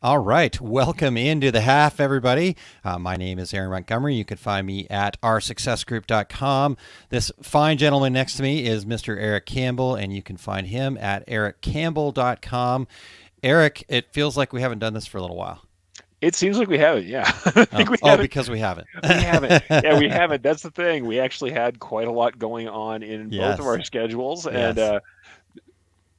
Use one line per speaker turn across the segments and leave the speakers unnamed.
All right, welcome into the half, everybody. My name is Aaron Montgomery. You can find me at rsuccessgroup.com. This fine gentleman next to me is Mr. Erich Campbell, and you can find him at erichcampbell.com. Eric, it feels like we haven't done this for a little while.
It seems like we haven't. Yeah, I think we haven't.
Because we haven't.
We haven't. Yeah, we haven't. That's the thing. We actually had quite a lot going on in both of
Yes,
our schedules, and
yes.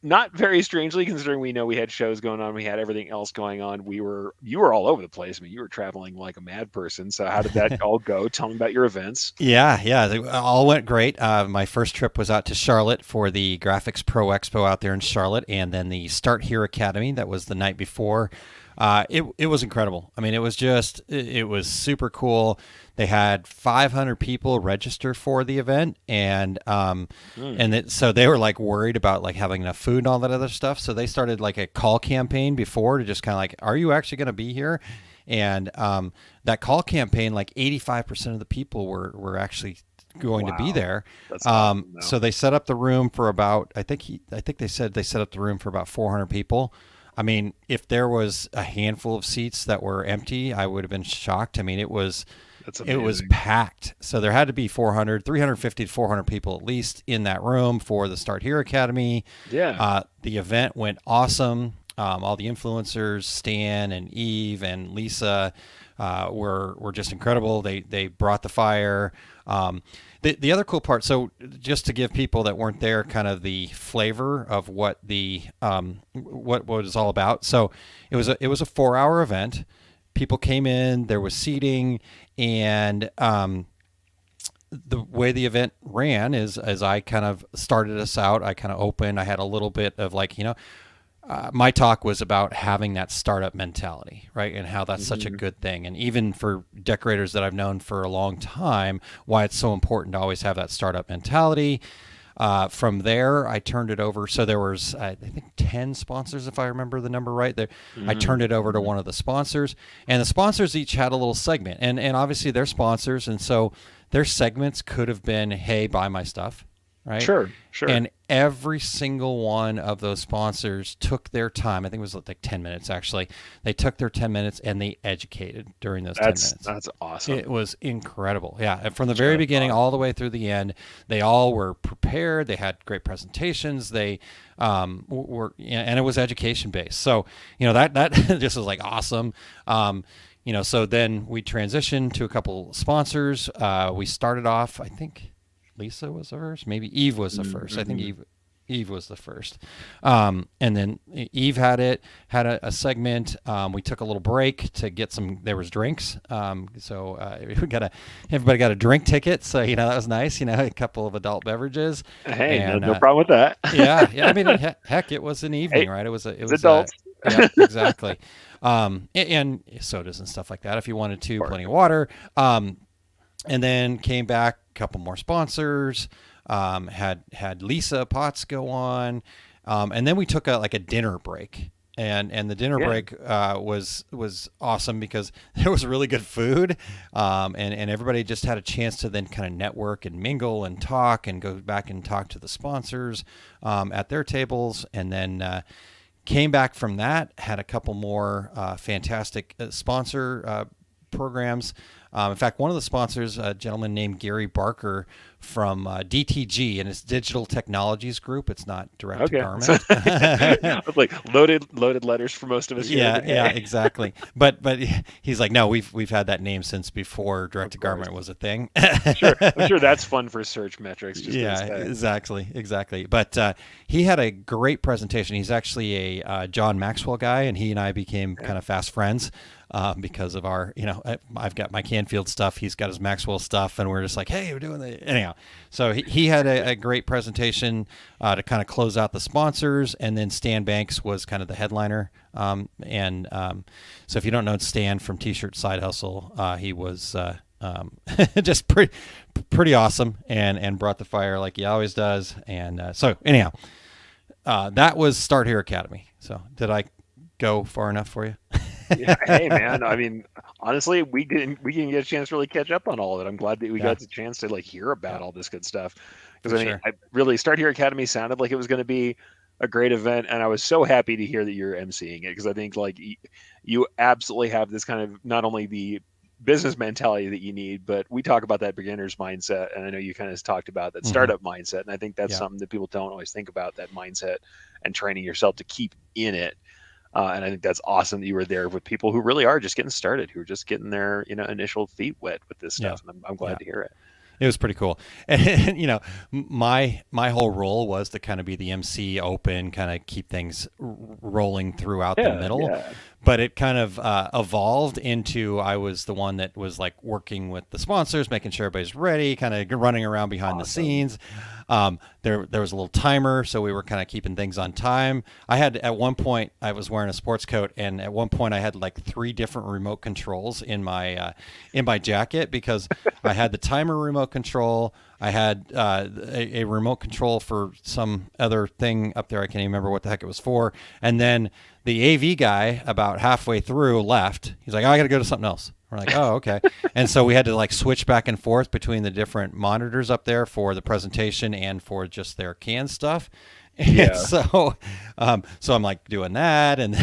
not very strangely, considering we know we had shows going on, we had everything else going on. You were all over the place. I mean, you were traveling like a mad person. So how did that all go? Tell me about your events.
Yeah. It all went great. My first trip was out to Charlotte for the Graphics Pro Expo out there in Charlotte, and then the Start Here Academy. That was the night before. It was incredible. I mean, it was super cool. They had 500 people register for the event,
Hmm.
so they were like worried about like having enough food and all that other stuff. So they started like a call campaign before to just kind of like, are you actually going to be here? And that call campaign, like 85% of the people were actually going to be
Wow,
there.
that's awesome. Though.
So they set up the room for about, I think they said they set up the room for about 400 people. I mean, if there was a handful of seats that were empty, I would have been shocked. I mean,
That's
it was
amazing.
packed. So there had to be 400, 350 to 400 people at least in that room for the Start Here Academy.
Yeah.
The event went awesome. All the influencers, Stan and Eve and Lisa, were just incredible. They brought the fire. The other cool part, so just to give people that weren't there kind of the flavor of what what it's all about. So it was a 4 hour event. People came in, there was seating, and the way the event ran is as I kind of started us out, I kind of opened. I had a little bit of like, my talk was about having that startup mentality, right? And how that's such a
Hmm.
good thing. And even for decorators that I've known for a long time, why it's so important to always have that startup mentality. From there, I turned it over. So there was, I think, 10 sponsors, if I remember the number right. There, I turned
Hmm.
it over to one of the sponsors, and the sponsors each had a little segment, and obviously they're sponsors, and so their segments could have been, "Hey, buy my stuff," right?
Sure. Sure.
And every single one of those sponsors took their time. I think it was like 10 minutes actually. They took their 10 minutes and they educated during those 10 minutes.
That's awesome.
It was incredible. Yeah. And from the
That's
very
really
beginning all
awesome.
the way through the end, they all were prepared. They had great presentations. They and it was education based. So, that just was like awesome. So then we transitioned to a couple sponsors. We started off, I think Lisa was the first. Maybe Eve was the first. I think
Hmm.
Eve was the first. And then Eve had a segment. We took a little break to get some. There was drinks. We everybody got a drink ticket. So that was nice. A couple of adult beverages,
Hey,
and
no problem with that.
yeah. I mean, heck, it was an evening,
Hey,
right? It
it's
was a
adults.
yeah, exactly. And sodas and stuff like that if you wanted to. Plenty of
Perfect.
water. And then came back, a couple more sponsors. Had Lisa Potts go on, and then we took a dinner break. And the dinner
Yeah.
break was awesome because there was really good food, and everybody just had a chance to then kind of network and mingle and talk and go back and talk to the sponsors at their tables, and then came back from that, had a couple more fantastic sponsor programs. In fact, one of the sponsors, a gentleman named Gary Barker from DTG, and it's Digital Technologies Group. It's not direct to
Okay. So
garment.
it's like loaded letters for most of us here, but
Yeah,
hey,
exactly. But he's like, no, we've had that name since before direct
of
to
course.
garment was a thing.
I'm sure that's fun for search metrics, just gonna
Yeah,
say.
exactly. But he had a great presentation. He's actually a John Maxwell guy, and he and I became
Yeah.
kind of fast friends because of our, I've got my Canfield stuff, he's got his Maxwell stuff, and we're just like, hey, we're doing the anyhow. So he had a great presentation to kind of close out the sponsors, and then Stan Banks was kind of the headliner. So if you don't know Stan from T-Shirt Side Hustle, he was. Just pretty awesome and brought the fire like he always does. And so anyhow, that was Start Here Academy. So did I go far enough for you?
Yeah. Hey, man. I mean, honestly, we didn't get a chance to really catch up on all of it. I'm glad that we
Yeah,
got the chance to like hear
yeah,
about all this good stuff.
for
Because I mean,
sure.
I really Start Here Academy sounded like it was going to be a great event, and I was so happy to hear that you're emceeing it, because I think like you absolutely have this kind of, not only the business mentality that you need, but we talk about that beginner's mindset, and I know you kind of talked about that
Hmm.
startup mindset, and I think that's
Yeah.
something that people don't always think about, that mindset and training yourself to keep in it. And I think that's awesome that you were there with people who really are just getting started, who are just getting their initial feet wet with this
Yeah.
stuff, and I'm
Yeah.
glad to hear it.
It was pretty cool. And my whole role was to kind of be the MC, open, kind of keep things rolling throughout the
Yeah,
middle.
yeah,
But it kind of evolved into, I was the one that was like working with the sponsors, making sure everybody's ready, kind of running around behind the
awesome.
scenes. There was a little timer, so we were kind of keeping things on time. I had, at one point, I was wearing a sports coat, and at one point I had like 3 different remote controls in my jacket, because I had the timer remote control. I had a remote control for some other thing up there. I can't even remember what the heck it was for. And then the AV guy, about halfway through, left. He's like, "Oh, I got to go to something else." We're like, "Oh, okay." And so we had to like switch back and forth between the different monitors up there for the presentation and for just their can stuff. And
Yeah,
so I'm like doing that, and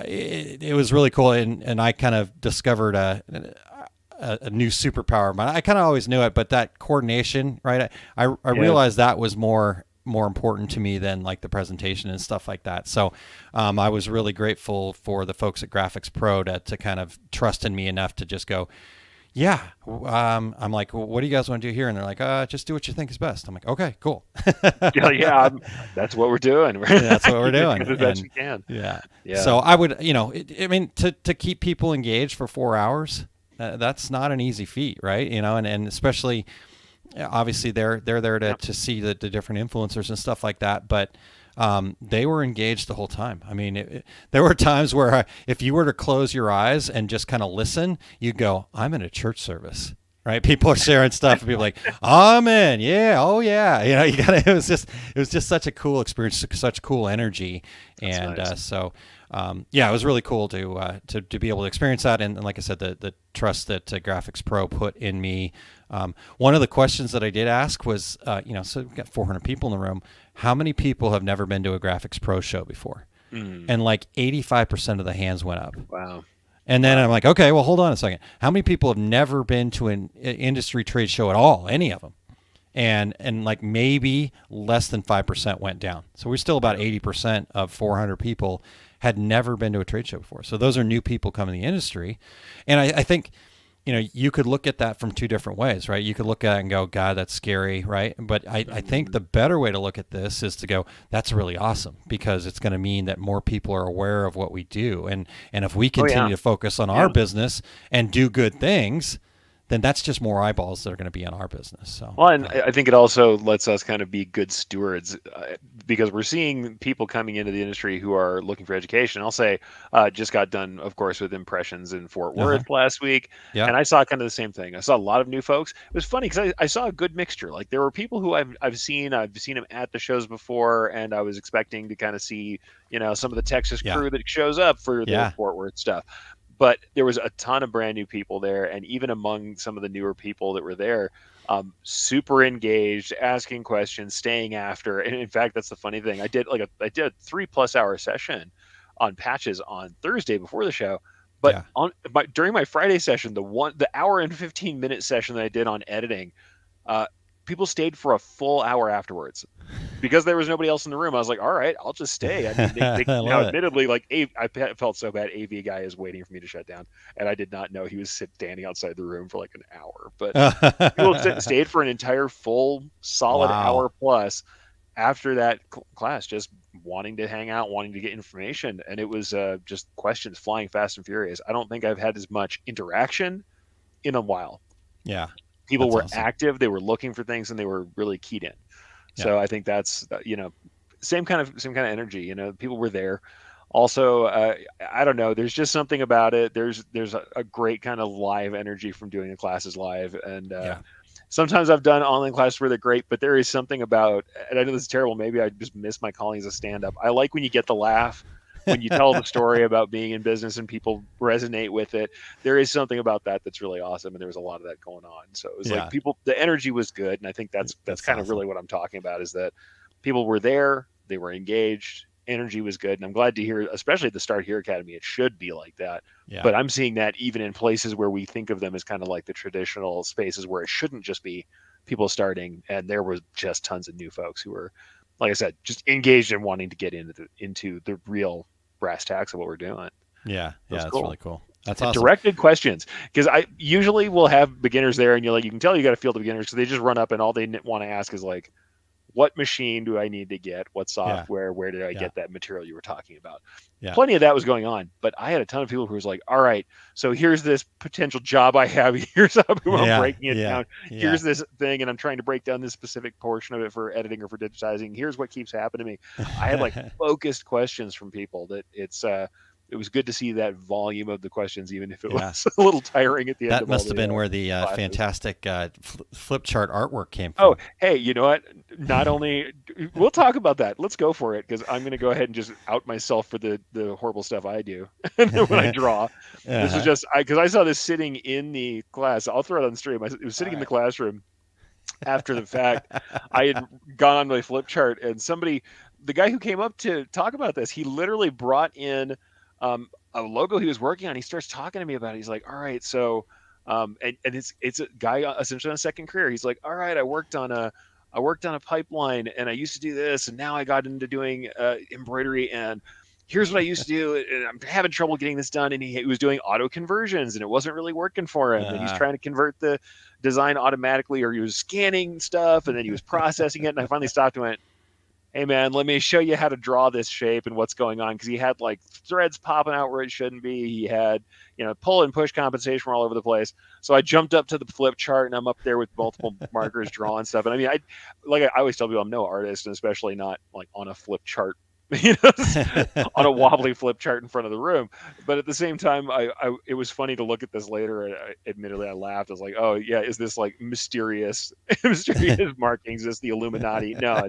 it was really cool, and I kind of discovered a new superpower of mine. I kind of always knew it, but that coordination, right? I
yeah.
realized that was more important to me than like the presentation and stuff like that. So I was really grateful for the folks at Graphics Pro to kind of trust in me enough to just go, yeah. I'm like, well, what do you guys want to do here? And they're like, just do what you think is best. I'm like, okay, cool.
Yeah, yeah, that's what we're doing. We're
That's what we're
keeping it
doing.
good as best
And
we can.
yeah,
Yeah.
so I would, I mean, to keep people engaged for 4 hours, that's not an easy feat, right? And especially, obviously they're there
Yeah.
to see the different influencers and stuff like that, but they were engaged the whole time. I mean, there were times where if you were to close your eyes and just kind of listen, you'd go, "I'm in a church service." Right? People are sharing stuff, and people are like, "Amen, yeah, oh yeah." You got it. It was just such a cool experience, such cool energy,
That's
and
nice.
yeah, it was really cool to be able to experience that, and like I said, the trust that Graphics Pro put in me. One of the questions that I did ask was, so we've got 400 people in the room. How many people have never been to a Graphics Pro show before?
Mm,
And like 85% of the hands went up.
wow.
And then
Wow.
I'm like, okay, well, hold on a second. How many people have never been to an industry trade show at all? Any of them? And like maybe less than 5% went down. So we're still about
Yeah.
80% of 400 people had never been to a trade show before. So those are new people coming to the industry. And I think, you could look at that from 2 different ways, right? You could look at it and go, God, that's scary, right? But I think
Mhm.
the better way to look at this is to go, that's really awesome, because it's going to mean that more people are aware of what we do. And if we
Oh yeah.
continue to focus on our
Yeah.
business and do good things, then that's just more eyeballs that are going to be on our business. So,
Well, and I think it also lets us kind of be good stewards, because we're seeing people coming into the industry who are looking for education. I'll say, just got done, of course, with impressions in Fort
uh-huh.
Worth last week,
Yeah.
and I saw kind of the same thing. I saw a lot of new folks. It was funny because I saw a good mixture. Like there were people who I've seen them at the shows before, and I was expecting to kind of see some of the Texas
Yeah.
crew that shows up for the
Yeah.
Fort Worth stuff. But there was a ton of brand new people there, and even among some of the newer people that were there, super engaged, asking questions, staying after. And in fact, that's the funny thing. I did a 3+ hour session on patches on Thursday before the show, but
Yeah.
during my Friday session, the hour and 15-minute session that I did on editing, uh, people stayed for a full hour afterwards because there was nobody else in the room. I was like, all right, I'll just stay. I mean, they
I
now,
love
admittedly, like felt so bad. AV guy is waiting for me to shut down, and I did not know he was standing outside the room for like an hour. But people
it.
stayed for an entire full solid
Wow.
hour plus after that class, just wanting to hang out, wanting to get information, and it was just questions flying fast and furious. I don't think I've had as much interaction in a while.
Yeah.
People
That's
were
awesome.
active, they were looking for things, and they were really keyed in.
Yeah.
So I think that's same kind of energy. People were there. Also, I don't know. There's just something about it. There's a great kind of live energy from doing the classes live, and
Yeah.
sometimes I've done online classes where they're great, but there is something about, and I know this is terrible. Maybe I just miss my calling as a stand-up. I like when you get the laugh. When you tell the story about being in business and people resonate with it, there is something about that that's really awesome, and there was a lot of that going on. So it was like
Yeah.
the energy was good, and I think that's
That's
kind of
awesome.
really what I'm talking about, is that people were there, they were engaged, energy was good, and I'm glad to hear, especially at the Start Here Academy, it should be like that.
Yeah.
But I'm seeing that even in places where we think of them as kind of like the traditional spaces where it shouldn't just be people starting, and there was just tons of new folks who were, like I said, just engaged and wanting to get into the real brass tacks of what we're doing.
Yeah.
That's
Yeah. That's
cool.
really cool. That's
And
awesome.
directed questions, because I usually will have beginners there, and you can tell you got a field of beginners because they just run up and all they want to ask is like, what machine do I need to get? What
Yeah.
software? Where did I
Yeah.
get that material you were talking about?
Yeah.
Plenty of that was going on, but I had a ton of people who was like, all right, so here's this potential job I have. Here's how I'm
Yeah.
breaking it
Yeah.
down.
Yeah.
Here's this thing, and I'm trying to break down this specific portion of it for editing or for digitizing. Here's what keeps happening to me. I had like focused questions from people that it was good to see that volume of the questions, even if it
Yeah.
was a little tiring at the end
That
of all
must have
the
been where the
classes.
fantastic flip chart artwork came
Oh,
from.
hey, you know what? Not only we'll talk about that. Let's go for it because I'm going to go ahead and just out myself for the horrible stuff I do when I draw. This was
Uh-huh.
just because I saw this sitting in the class. I'll throw it on the stream. It was
All
sitting in the
right.
classroom after the fact. I had gone on my flip chart, and the guy who came up to talk about this, he literally brought in a logo he was working on. He starts talking to me about it. He's like, "All right, so," and it's a guy essentially on a second career. He's like, "All right, I worked on a pipeline, and I used to do this, and now I got into doing embroidery, and here's what I used to do, and I'm having trouble getting this done." And he was doing auto conversions, and it wasn't really working for him. And he's
Uh,
trying to convert the design automatically, or he was scanning stuff, and then he was processing it. And I finally stopped and went, "Hey man, let me show you how to draw this shape and what's going on," because he had like threads popping out where it shouldn't be. He had, pull and push compensation were all over the place. So I jumped up to the flip chart, and I'm up there with multiple markers drawing stuff. And I mean, I always tell people I'm no artist, and especially not like on a flip chart, you know, on a wobbly flip chart in front of the room. But at the same time, it was funny to look at this later. And admittedly, I laughed. I was like, "Oh yeah, is this like mysterious, mysterious markings? Is this the Illuminati?" No,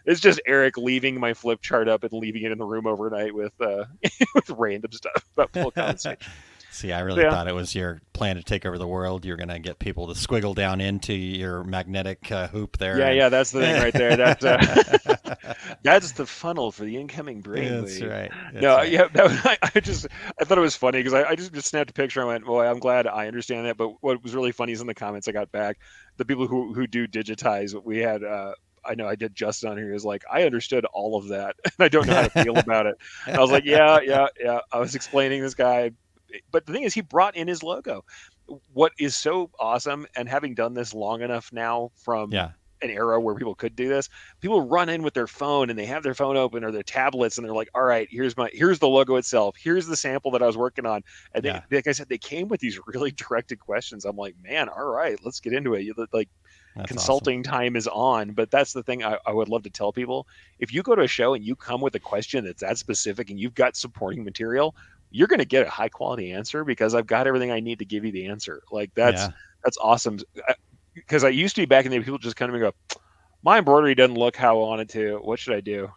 it's just Eric leaving my flip chart up and leaving it in the room overnight with with random stuff about full compensation.
See, I really
Yeah,
thought it was your plan to take over the world. You're going to get people to squiggle down into your magnetic hoop there,
yeah,
and
yeah. That's the thing right there. That's the funnel for the incoming
that's
brainwave.
right. That's
No,
right.
yeah, I thought it was funny because I just snapped a picture. I went, "Boy, I'm glad I understand that." But what was really funny is in the comments I got back, the people who do digitize. We had I know I did Justin on here. He was like, "I understood all of that, and I don't know how to feel about it." And I was like, "Yeah, yeah, yeah." I was explaining this guy, but the thing is, he brought in his logo. What is so awesome, and having done this long enough now from
Yeah.
an era where people could do this, people run in with their phone and they have their phone open or their tablets, and they're like, "All right, here's the logo itself. Here's the sample that I was working on." And
Yeah.
like I said, they came with these really directed questions. I'm like, "Man, all right, let's get into it." Like,
That's awesome.
consulting time is on. But that's the thing I would love to tell people. If you go to a show and you come with a question that's that specific and you've got supporting material, you're going to get a high quality answer because I've got everything I need to give you the answer. Like
Yeah.
that's awesome. Because I used to be back in the day, people just come to me and go, "My embroidery doesn't look how I want it to. What should I do?"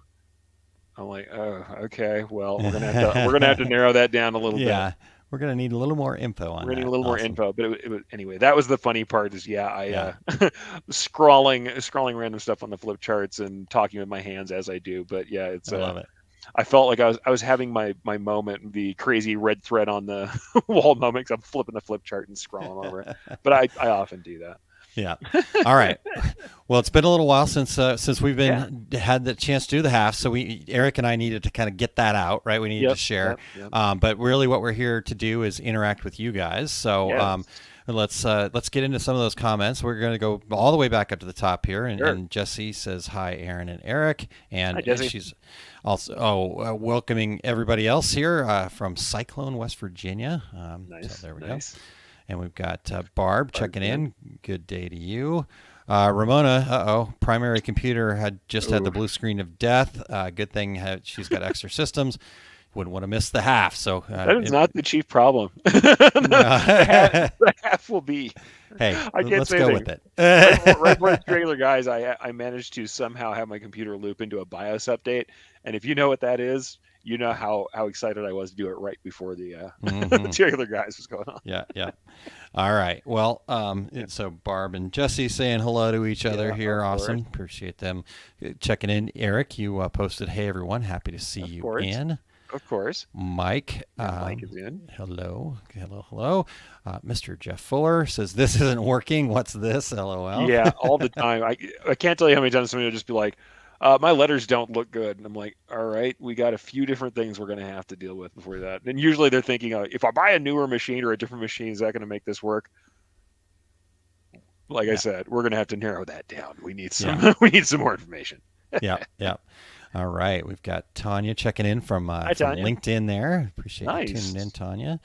I'm like, "Oh, okay. Well, we're gonna have to narrow that down a little bit.
Yeah. We're going to need a little more info
We're
on
gonna need a
that.
little more
Awesome.
info." But anyway, that was the funny part. Is yeah, I
Yeah.
scrawling random stuff on the flip charts and talking with my hands as I do. But yeah, it's
I love it.
I felt like I was having my moment, the crazy red thread on the wall moment. 'Cause I'm flipping the flip chart and scrawling over it. But I often do that.
Yeah. All right. Well, it's been a little while since we've
Yeah.
been had the chance to do the half. So Eric and I needed to kind of get that out, right? We needed to
Yep.
share.
Yep. Yep.
But really, what we're here to do is interact with you guys. So
Yes.
let's get into some of those comments. We're going to go all the way back up to the top here,
Sure.
and Jesse says hi, Aaron and Eric,
Hi,
and
Jesse.
she's also welcoming everybody else here from Cyclone, West Virginia. So
Nice.
there we go.
Nice.
And we've got Barb
Barb's
checking
in.
in. Good day to you. Ramona, primary computer had just had the
Ooh.
blue screen of death. Good thing she's got extra systems. Wouldn't want to miss the half. So,
That is not the chief problem. The half will be.
hey,
I can't
let's
say
go
anything.
with it.
Right before the trailer, guys, I managed to somehow have my computer loop into a BIOS update, and if you know what that is, you know how excited I was to do it right before the the
Mm-hmm.
two regular guys was going on.
Yeah, yeah. All right. Well,
Yeah,
so Barb and Jesse saying hello to each other
yeah,
here.
course,
Awesome. Appreciate them checking in. Eric, you posted, "Hey everyone, happy to see
of
you
course,
in."
of course.
Mike,
Yeah, Mike is in.
hello, hello, hello. Mr. Jeff Fuller says, "This isn't working. What's this?" LOL.
Yeah, all the time. I can't tell you how many times somebody will just be like, "My letters don't look good," and I'm like, "All right, we got a few different things we're gonna have to deal with before that." And usually they're thinking, "If I buy a newer machine or a different machine, is that going to make this work?" Like I
Yeah,
said, we're gonna have to narrow that down. We need
yeah,
some we need some more information.
yeah, yeah. All right, we've got Tanya checking in
Hi,
from
Tanya.
LinkedIn there. Appreciate you tuning in,
Nice.
Tanya.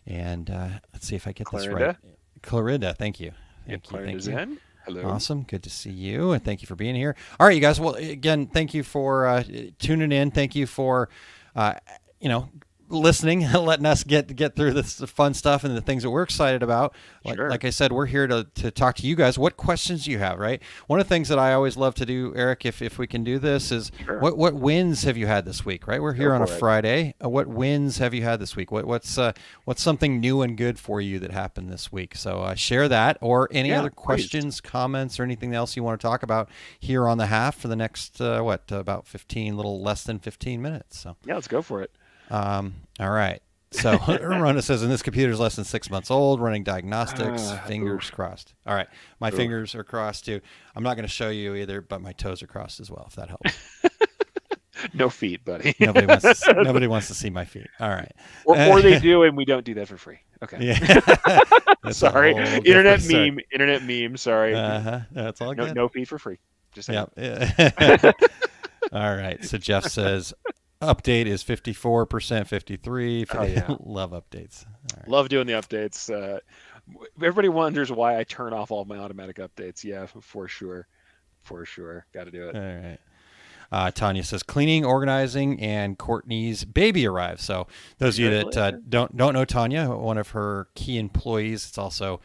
And let's see if I get this right.
Clarinda.
Clarinda, thank you,
Yep,
thank
Clarinda's
you.
in. Hello.
Awesome. Good to see you. And thank you for being here. All right, you guys. Well, again, thank you for tuning in. Thank you for, uh, you know, listening, letting us get through this fun stuff and the things that we're excited about.
Sure.
Like I said, we're here to talk to you guys. What questions do you have, right? One of the things that I always love to do, Eric, if we can do this, is
Sure.
what wins have you had this week, right? We're
Go
here on a
for it.
Friday. What wins have you had this week? What's something new and good for you that happened this week? So share that, or any
Yeah,
other
please.
questions, comments, or anything else you want to talk about here on the half for the next about 15, little less than 15 minutes. So
Yeah, let's go for it.
all right. So Rona says, and this computer is less than 6 months old, running diagnostics, fingers
Oof.
crossed. All right. My
Oof.
fingers are crossed too. I'm not going to show you either, but my toes are crossed as well, if that helps.
No feet, buddy.
Nobody wants to see my feet. All right.
Or they do, and we don't do that for free. Okay.
Yeah. That's a
Sorry.
whole
Internet
different story.
meme. Internet meme. Sorry.
That's all
No,
good.
no feet for free. Just saying.
Yeah. All right. So Jeff says update is 54%, 53.
Oh yeah.
Love updates. All right.
Love doing the updates. Everybody wonders why I turn off all my automatic updates. Yeah, for sure. For sure. Got to do it.
All right. Tanya says cleaning, organizing, and Courtney's baby arrived. So those of you that don't know Tanya, one of her key employees, it's also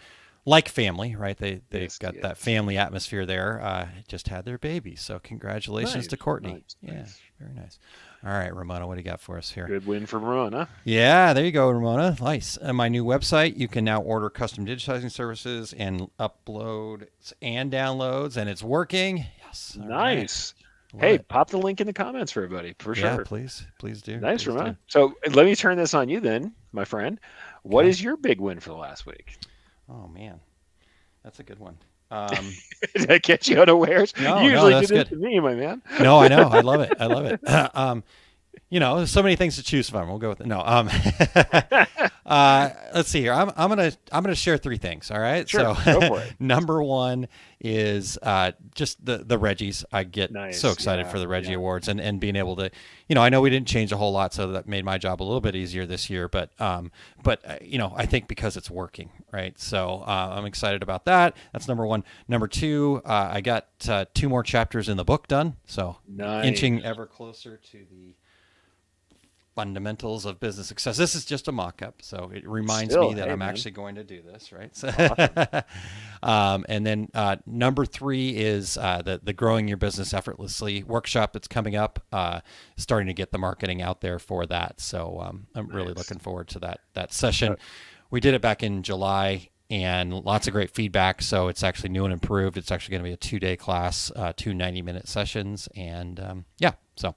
like family, right? They've got that family atmosphere there. Just had their baby, so congratulations to Courtney.
Nice.
Very nice. All right, Ramona, what do you got for us here?
Good win for Ramona.
Yeah, there you go, Ramona. Nice. My new website, you can now order custom digitizing services and uploads and downloads, and it's working. Yes.
Nice.
Right.
Hey, pop the link in the comments for everybody, for sure.
Yeah, please do.
Nice,
please
Ramona.
do.
So let me turn this on you then, my friend. What is your big win for the last week?
Oh man, that's a good one.
Did I catch you unawares?
No,
you usually
that's
do this
good.
to me, my man.
No, I know. I love it. I love it. There's so many things to choose from. We'll go with it. No. Let's see here. I'm gonna share three things. All right.
Sure.
So
Go for it.
number one is just the Reggies. I get so excited for the Reggie Awards and being able to, I know we didn't change a whole lot, so that made my job a little bit easier this year. But I think because it's working, right? So I'm excited about that. That's number one. Number two, I got 2 more chapters in the book done. So inching ever closer to the fundamentals of business success. This is just a mock-up, so it reminds me that I'm actually going to do this, right? So,
awesome.
And then number 3 is the Growing Your Business Effortlessly workshop that's coming up, starting to get the marketing out there for that. So I'm really looking forward to that session. We did it back in July, and lots of great feedback. So it's actually new and improved. It's actually going to be a 2-day class, 2 90-minute sessions. And so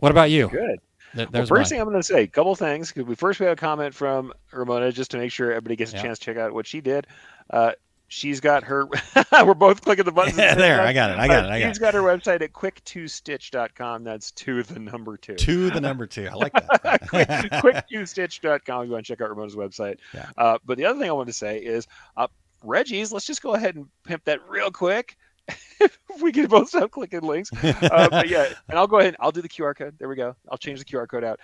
what about you?
Good.
Well,
first thing I'm going to say, a couple things, because we had a comment from Ramona, just to make sure everybody gets a chance to check out what she did. She's got her, we're both clicking the buttons.
There, I got it.
She's got her website at quick2stitch.com. That's 2 the number 2.
2 the number 2. I like that.
quick2stitch.com. Go and check out Ramona's website.
Yeah.
But the other thing I wanted to say is, Reggie's, let's just go ahead and pimp that real quick. If we can both stop clicking links. But yeah, and I'll go ahead and I'll do the QR code. There we go. I'll change the QR code out.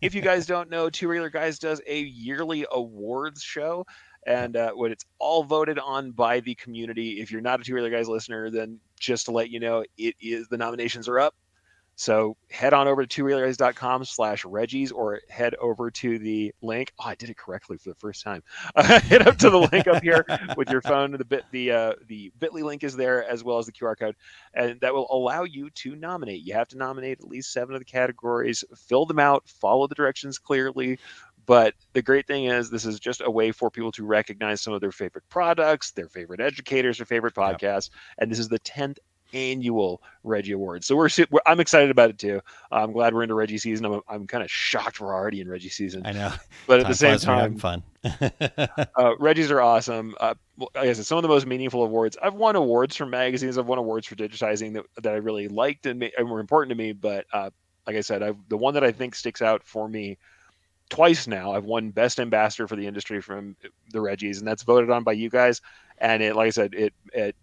If you guys don't know, Two Regular Guys does a yearly awards show. And when it's all voted on by the community, if you're not a Two Regular Guys listener, then just to let you know, the nominations are up. So head on over to tworealguys.com/Reggies or head over to the link. Oh, I did it correctly for the first time. Head up to the link up here with your phone. The Bitly link is there as well as the QR code, and that will allow you to nominate. You have to nominate at least 7 of the categories, fill them out, follow the directions clearly. But the great thing is, this is just a way for people to recognize some of their favorite products, their favorite educators, their favorite
Yep.
podcasts. And this is the 10th annual Reggie Awards. So I'm excited about it too. I'm glad we're into Reggie season. I'm kind of shocked we're already in Reggie season.
I know.
But at the
Time
same
flies when you're having
time,
fun.
Reggies are awesome. Like I said, some of the most meaningful awards. I've won awards from magazines. I've won awards for digitizing that I really liked and were important to me. But like I said, the one that I think sticks out for me twice now. I've won best ambassador for the industry from the Reggies, and that's voted on by you guys. And it, like I said, it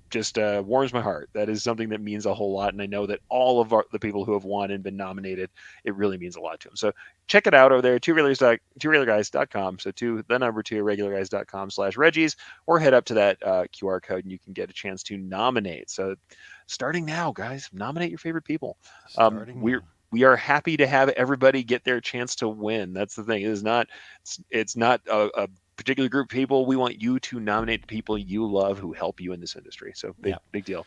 just warms my heart. That is something that means a whole lot, and I know that all of the people who have won and been nominated, it really means a lot to them. So check it out over there, tworealguys.com. So the number 2 regularguys.com/Reggies, or head up to that QR code and you can get a chance to nominate. So starting now, guys, nominate your favorite people.
Starting now.
We are happy to have everybody get their chance to win. That's the thing. It's not a particular group of people. We want you to nominate the people you love who help you in this industry. So big deal.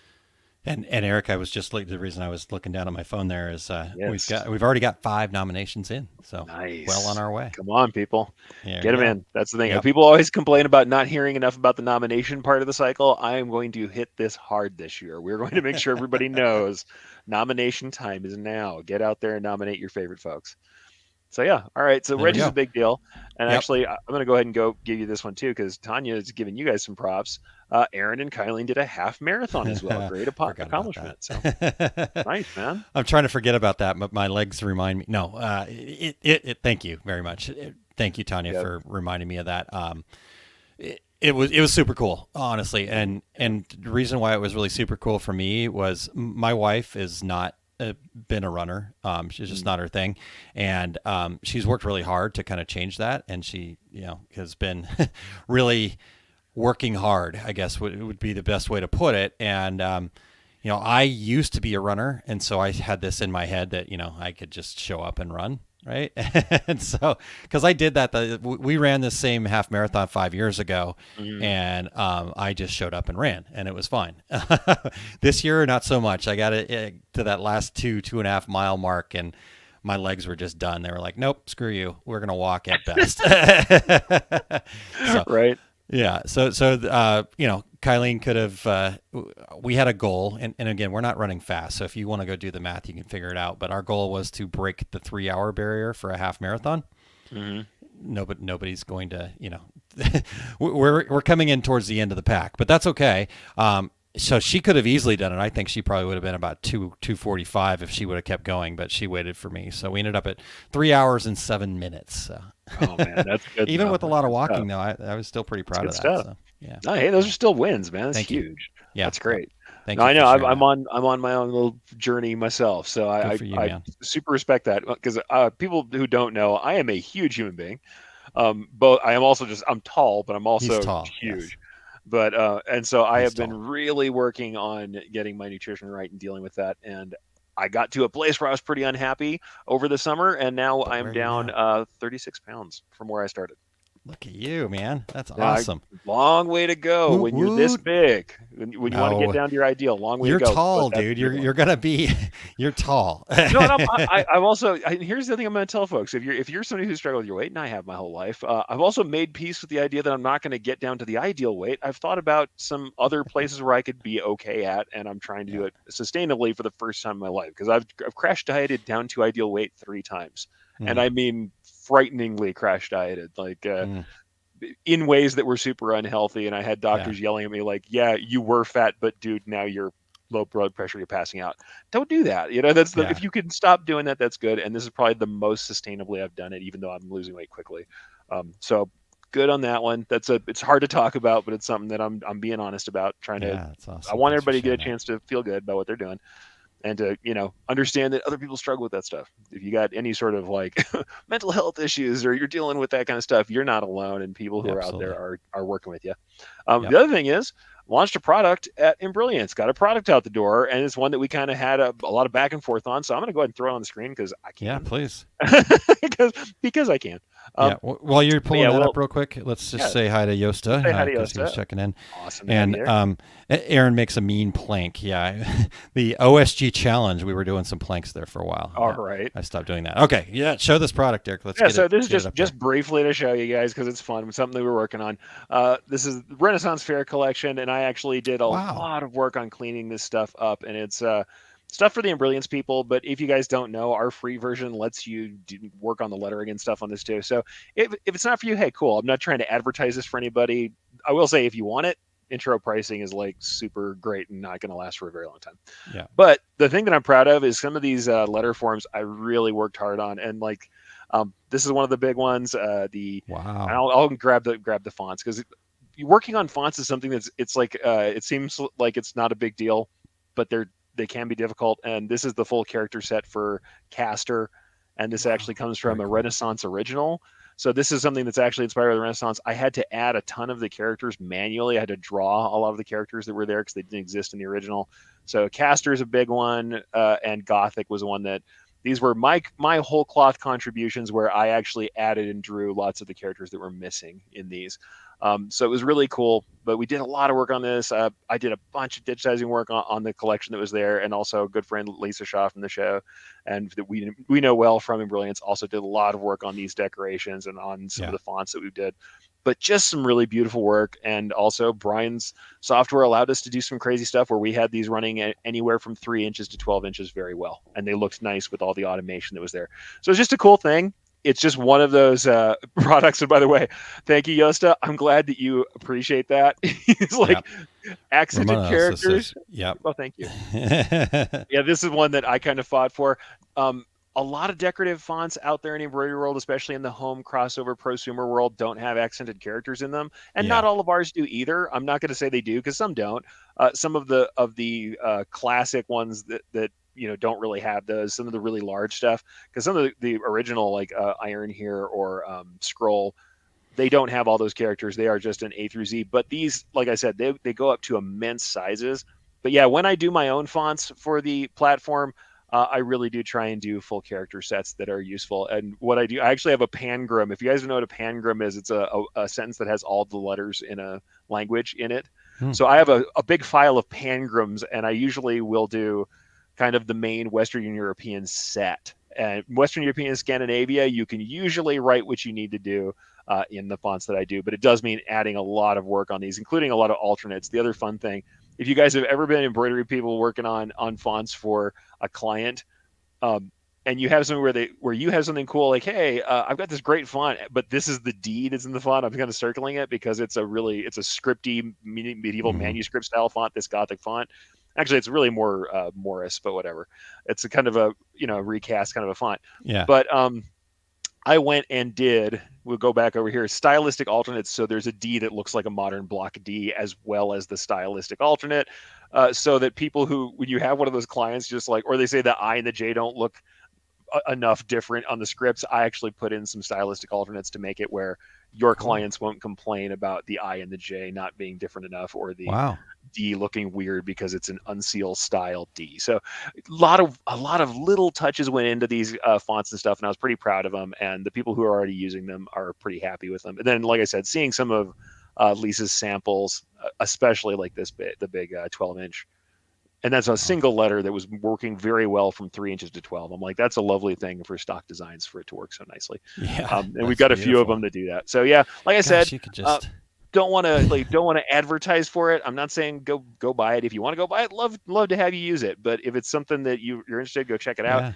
And Eric, I was just the reason I was looking down at my phone there is
Yes.
we've already got 5 nominations in, so
Nice.
well on our way.
Come on, people.
There
Get
you
them
go.
in. That's the thing.
Yep.
People always complain about not hearing enough about the nomination part of the cycle. I am going to hit this hard this year. We're going to make sure everybody knows nomination time is now. Get out there and nominate your favorite folks. So yeah, all right. So
There we
Reggie's
go.
a big deal, and
Yep.
actually, I'm going to go ahead and go give you this one too because Tanya is giving you guys some props. Aaron and Kylie did a half marathon as well. Great
Forgot about
accomplishment. So
that.
nice, man.
I'm trying to forget about that, but my legs remind me. No, thank you very much. Thank you, Tanya,
Yep.
for reminding me of that. It was super cool, honestly, and the reason why it was really super cool for me was my wife is not been a runner. She's just not her thing, and she's worked really hard to kind of change that, and she has been really working hard, I guess would be the best way to put it. And I used to be a runner, and so I had this in my head that I could just show up and run, right? And so, because I did that, we ran the same half marathon 5 years ago, and I just showed up and ran, and it was fine. This year, not so much. I got it to that last 2.5 mile mark, and my legs were just done. They were like, "Nope, screw you. We're gonna walk at best." So
Right.
yeah, so Kylene could have. We had a goal, and again, we're not running fast. So if you want to go do the math, you can figure it out. But our goal was to break the 3-hour barrier for a half marathon.
Mm-hmm.
Nobody's going to, we're coming in towards the end of the pack, but that's okay. So she could have easily done it. I think she probably would have been about 2:45 if she would have kept going, but she waited for me. So we ended up at 3 hours and 7 minutes. So.
Oh man, that's good.
Even
stuff.
with a lot of
Good
walking,
stuff.
though, I was still pretty proud of
Good
that.
stuff.
So yeah,
No, hey, those are still wins, man. That's
thank you.
huge.
Yeah,
That's great.
thank
No,
you
I
for
know.
sharing
I'm
that.
on my own little journey myself, so
Good
I
for you,
I
man.
super respect that because people who don't know, I am a huge human being. But I am also I'm tall, but I'm
He's
also
tall. Yes,
huge. But and so I
he's
have been
tall.
really working on getting my nutrition right and dealing with that. And I got to a place where I was pretty unhappy over the summer, and now
But
I'm
where are you
down
now?
36 pounds from where I started.
Look at you, man. That's
Yeah,
awesome.
long way to go
Woot
when you're this
woot.
big. When you want to get
No,
down to your ideal, long way to
you're
go. But
tall,
that's
dude.
a big
You're
one.
gonna be. You're tall.
No, and I'm also. Here's the thing I'm going to tell folks: if you're somebody who struggled with your weight, and I have my whole life, I've also made peace with the idea that I'm not going to get down to the ideal weight. I've thought about some other places where I could be okay at, and I'm trying to do
Yeah.
it sustainably for the first time in my life because I've crash dieted down to ideal weight 3 times, and
Mm,
I mean frighteningly crash dieted, like
mm,
in ways that were super unhealthy. And I had
yeah.
doctors yelling at me like, "Yeah, you were fat, but dude, now you're." Low blood pressure, you're passing out. Don't do that.
Yeah.
If you can stop doing that, that's good. And this is probably the most sustainably I've done it, even though I'm losing weight quickly. So good on that one. It's hard to talk about, but it's something that I'm being honest about.
Yeah. That's
I
awesome.
want
Thanks for
everybody to get a
sharing that.
chance to feel good about what they're doing and to understand that other people struggle with that stuff. If you got any sort of like mental health issues or you're dealing with that kind of stuff, you're not alone, and people who are out there
Absolutely.
are working with you.
Yep.
The other thing is, launched a product at Brilliance, got a product out the door, and it's one that we kind of had a lot of back and forth on. So I'm going to go ahead and throw it on the screen because I
Yeah,
can,
please.
because I can.
Yeah.
Um,
While you're
but
pulling
yeah,
that
well,
up real quick, let's just
yeah,
say hi to
say hi
Yosta
to
because he was
Yosta.
checking in.
Awesome to have you
And
there.
Aaron makes a mean plank. Yeah. The OSG challenge, we were doing some planks there for a while.
All
Yeah.
right.
I stopped doing that. Okay. Yeah. Show this product, Eric. Let's
Yeah, so this is
get it up
just
there.
briefly to show you guys because it's fun. It's something that we're working on. This is the Renaissance Fair collection, and I actually did a
Wow.
lot of work on cleaning this stuff up, and it's stuff for the Brilliance people. But if you guys don't know, our free version lets you work on the lettering and stuff on this too. So if it's not for you, hey, cool. I'm not trying to advertise this for anybody. I will say if you want it, intro pricing is like super great and not going to last for a very long time.
Yeah.
But the thing that I'm proud of is some of these letter forms I really worked hard on, and like this is one of the big ones.
Wow.
I'll grab the fonts because working on fonts is something it's like it seems like it's not a big deal, but they can be difficult. And this is the full character set for Castor, and this
Wow.
actually comes
Very
from a
cool.
Renaissance original. So this is something that's actually inspired by the Renaissance. I had to add a ton of the characters manually. I had to draw a lot of the characters that were there because they didn't exist in the original. So Castor is a big one, and Gothic was one that these were my whole cloth contributions where I actually added and drew lots of the characters that were missing in these. So it was really cool, but we did a lot of work on this. I did a bunch of digitizing work on the collection that was there, and also a good friend Lisa Shaw from the show, and that we know well from In Brilliance, also did a lot of work on these decorations and on some of
Yeah.
the fonts that we did. But just some really beautiful work, and also Brian's software allowed us to do some crazy stuff where we had these running at anywhere from 3 inches to 12 inches very well, and they looked nice with all the automation that was there. So it's just a cool thing. It's just one of those products. And by the way, thank you, Yosta. I'm glad that you appreciate that. It's
Yeah.
like accented
Ramona also
characters.
says, yep.
Oh, thank you. Yeah, this is one that I kind of fought for. Um, a lot of decorative fonts out there in the embroidery world, especially in the home crossover prosumer world, don't have accented characters in them, and not
Yeah.
all of ours do either. I'm not going to say they do because some don't. Some of the classic ones that don't really have those. Some of the really large stuff, because some of the original like Iron here or Scroll, they don't have all those characters. They are just an A through Z. But these, like I said, they go up to immense sizes. But yeah, when I do my own fonts for the platform, I really do try and do full character sets that are useful. And what I do, I actually have a pangram. If you guys don't know what a pangram is, it's a sentence that has all the letters in a language in it.
Hmm.
So I have a big file of pangrams, and I usually will do kind of the main Western European set. And Western European Scandinavia, you can usually write what you need to do in the fonts that I do, but it does mean adding a lot of work on these, including a lot of alternates. The other fun thing, if you guys have ever been embroidery people working on fonts for a client, um, and you have something where you have something cool like, hey, I've got this great font, but this is the D that's in the font. I'm kind of circling it because it's a scripty medieval
Mm-hmm.
manuscript style font. This Gothic font, actually, it's really more Morris, but whatever. It's a kind of a recast kind of a font,
Yeah.
but I went and did, we'll go back over here, stylistic alternates. So there's a D that looks like a modern block D as well as the stylistic alternate. So that people who, when you have one of those clients, just like, or they say the I and the J don't look enough different on the scripts, I actually put in some stylistic alternates to make it where your
Cool.
clients won't complain about the I and the J not being different enough or the
Wow.
D looking weird because it's an unseal style D. So a lot of little touches went into these fonts and stuff, and I was pretty proud of them. And the people who are already using them are pretty happy with them. And then, like I said, seeing some of Lisa's samples, especially like the big 12-inch, and that's a
Wow.
single letter that was working very well from 3 inches to 12. I'm like, that's a lovely thing for stock designs for it to work so nicely.
Yeah.
And we've
That's
got a few of
beautiful.
them that do that. So yeah, like I said,
Gosh, you could
uh,
just.
don't want to advertise for it. I'm not saying go buy it. If you want to go buy it, love to have you use it. But if it's something that you're interested, go check it out.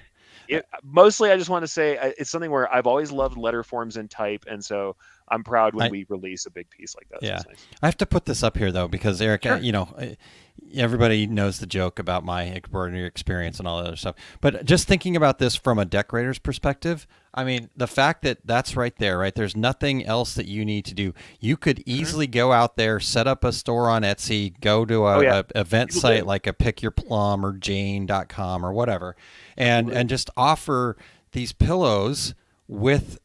Yeah.
Mostly, I just want to say it's something where I've always loved letter forms and type, and so I'm proud when
I
we release a big piece like that. So
Yeah,
it's nice.
I have to put this up here though because Eric,
Sure.
everybody knows the joke about my embroidery experience and all that other stuff. But just thinking about this from a decorator's perspective, I mean, the fact that that's right there, right? There's nothing else that you need to do. You could
Hmm.
easily go out there, set up a store on Etsy, go to
Oh yeah,
a event
people
site
do.
like a Pick Your Plum or Jane.com or whatever,
People do.
and just offer these pillows with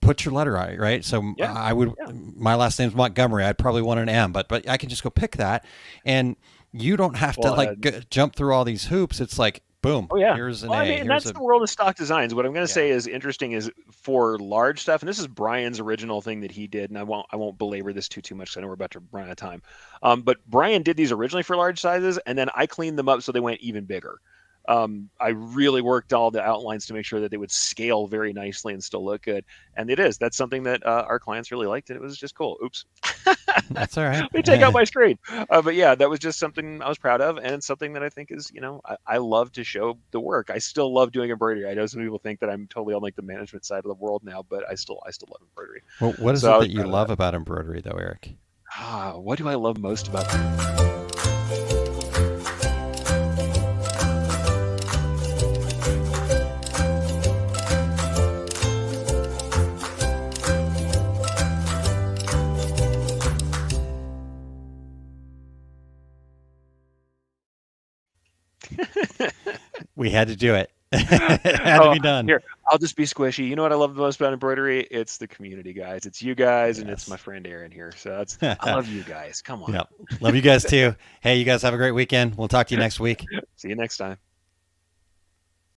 put your letter on it, right? So
Yeah, yeah.
my last name's Montgomery. I'd probably want an M, but I can just go pick that, and you don't have to
Well,
like jump through all these hoops. It's like, boom,
oh yeah.
here's an
Well, I
A.
mean, and
Here's
that's
a
the world of stock designs. What I'm going to
yeah.
say is interesting is for large stuff, and this is Brian's original thing that he did, and I won't belabor this too much. 'Cause I know we're about to run out of time. But Brian did these originally for large sizes, and then I cleaned them up so they went even bigger. I really worked all the outlines to make sure that they would scale very nicely and still look good. And it is. That's something that our clients really liked, and it was just cool. Oops.
That's all right.
Let me take out my screen. But yeah, that was just something I was proud of, and something that I think is, I love to show the work. I still love doing embroidery. I know some people think that I'm totally on like the management side of the world now, but I still love embroidery.
Well, what is
So I
it
was
that you
proud of that.
love about embroidery, though, Eric?
What do I love most about?
We had to do it. It had to
Oh,
be done.
here, I'll just be squishy. You know what I love the most about embroidery? It's the community, guys. It's you guys, and it's my
Yes.
friend Aaron here. So I love you guys. Come on.
Yeah. Love you guys too. Hey, you guys have a great weekend. We'll talk to you next week.
See you next time.